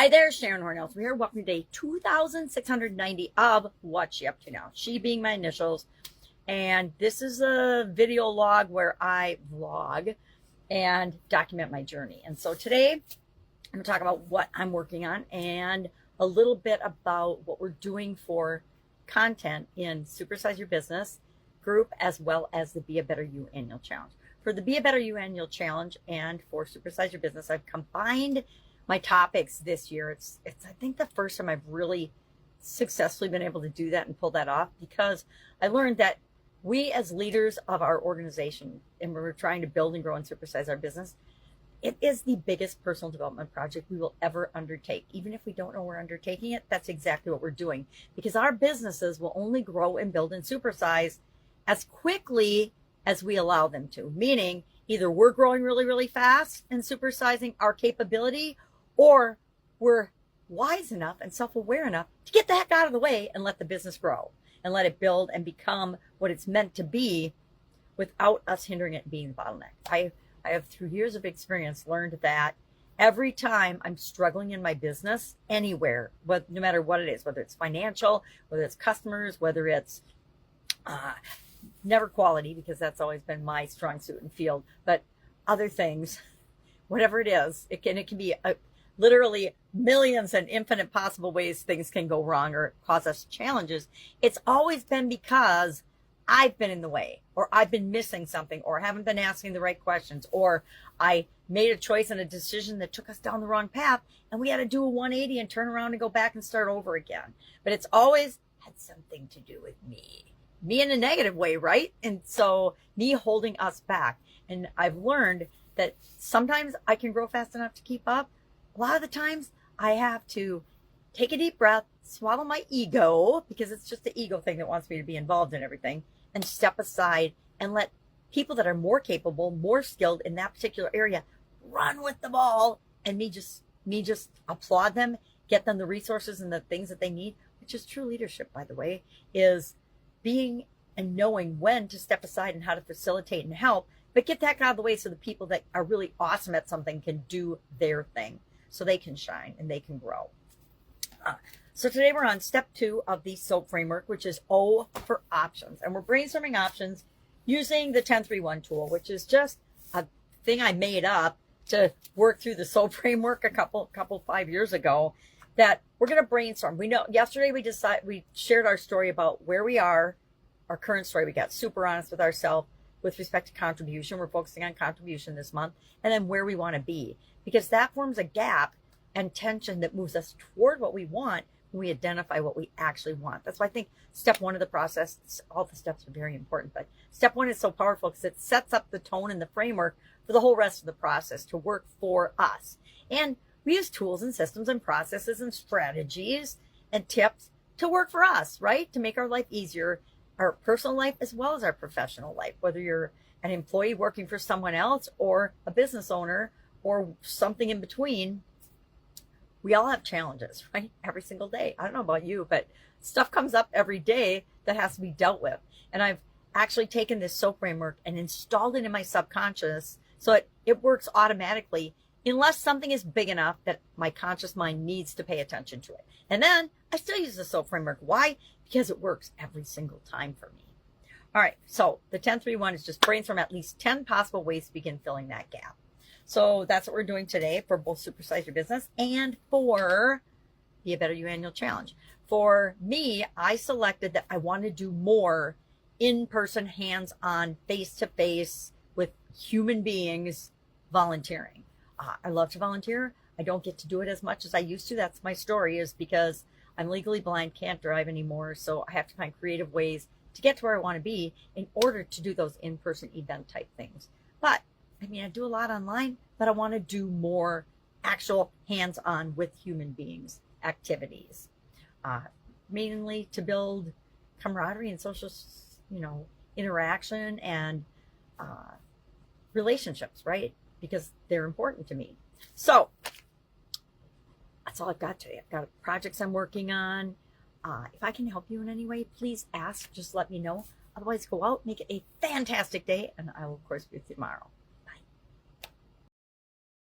Hi there, Sharon Horne-Ellstrom here. Welcome to day 2690 of What She Up To Now. She being my initials. And this is a video log where I vlog and document my journey. And so today I'm going to talk about what I'm working on and a little bit about what we're doing for content in Supersize Your Business group, as well as the Be a Better You Annual Challenge. For the Be a Better You Annual Challenge and for Supersize Your Business, I've combined my topics this year. It's I think the first time I've really successfully been able to do that and pull that off, because I learned that we as leaders of our organization, and we're trying to build and grow and supersize our business, it is the biggest personal development project we will ever undertake. Even if we don't know we're undertaking it, that's exactly what we're doing, because our businesses will only grow and build and supersize as quickly as we allow them to. Meaning either we're growing really, really fast and supersizing our capability, or we're wise enough and self-aware enough to get the heck out of the way and let the business grow and let it build and become what it's meant to be without us hindering it being the bottleneck. I have, through years of experience, learned that every time I'm struggling in my business anywhere, but no matter what it is, whether it's financial, whether it's customers, whether it's never quality, because that's always been my strong suit and field, but other things, whatever it is, it can be literally millions and infinite possible ways things can go wrong or cause us challenges. It's always been because I've been in the way, or I've been missing something, or haven't been asking the right questions, or I made a choice and a decision that took us down the wrong path, and we had to do a 180 and turn around and go back and start over again. But it's always had something to do with me in a negative way, right? And so me holding us back. And I've learned that sometimes I can grow fast enough to keep up. A lot of the times I have to take a deep breath, swallow my ego, because it's just the ego thing that wants me to be involved in everything, and step aside and let people that are more capable, more skilled in that particular area run with the ball, and me just applaud them, get them the resources and the things that they need, which is true leadership, by the way, is being and knowing when to step aside and how to facilitate and help, but get that out of the way so the people that are really awesome at something can do their thing, so they can shine and they can grow. So today we're on step 2 of the SOAP framework, which is O for options. And we're brainstorming options using the 10-3-1 tool, which is just a thing I made up to work through the SOAP framework a couple 5 years ago, that we're going to brainstorm. We know yesterday we shared our story about where we are, our current story. We got super honest with ourselves with respect to contribution. We're focusing on contribution this month, and then where we want to be, because that forms a gap and tension that moves us toward what we want when we identify what we actually want. That's why I think step 1 of the process, all the steps are very important, but step 1 is so powerful because it sets up the tone and the framework for the whole rest of the process to work for us. And we use tools and systems and processes and strategies and tips to work for us, right? To make our life easier, our personal life as well as our professional life, whether you're an employee working for someone else or a business owner or something in between. We all have challenges, right? Every single day. I don't know about you, but stuff comes up every day that has to be dealt with. And I've actually taken this SOAP framework and installed it in my subconscious so it works automatically, unless something is big enough that my conscious mind needs to pay attention to it. And then I still use the SOAP framework. Why? Because it works every single time for me. All right, so the 10-3-1 is just brainstorm at least 10 possible ways to begin filling that gap. So that's what we're doing today for both Supersize Your Business and for Be a Better You Annual Challenge. For me, I selected that I want to do more in-person, hands-on, face-to-face with human beings volunteering. I love to volunteer. I don't get to do it as much as I used to. That's my story, is because I'm legally blind, can't drive anymore. So I have to find creative ways to get to where I want to be in order to do those in-person event type things. But I mean, I do a lot online, but I want to do more actual hands-on with human beings activities, mainly to build camaraderie and social, interaction and relationships, right? Because they're important to me. So that's all I've got today. I've got projects I'm working on. If I can help you in any way, please ask. Just let me know. Otherwise, go out, make it a fantastic day, and I will, of course, be with you tomorrow.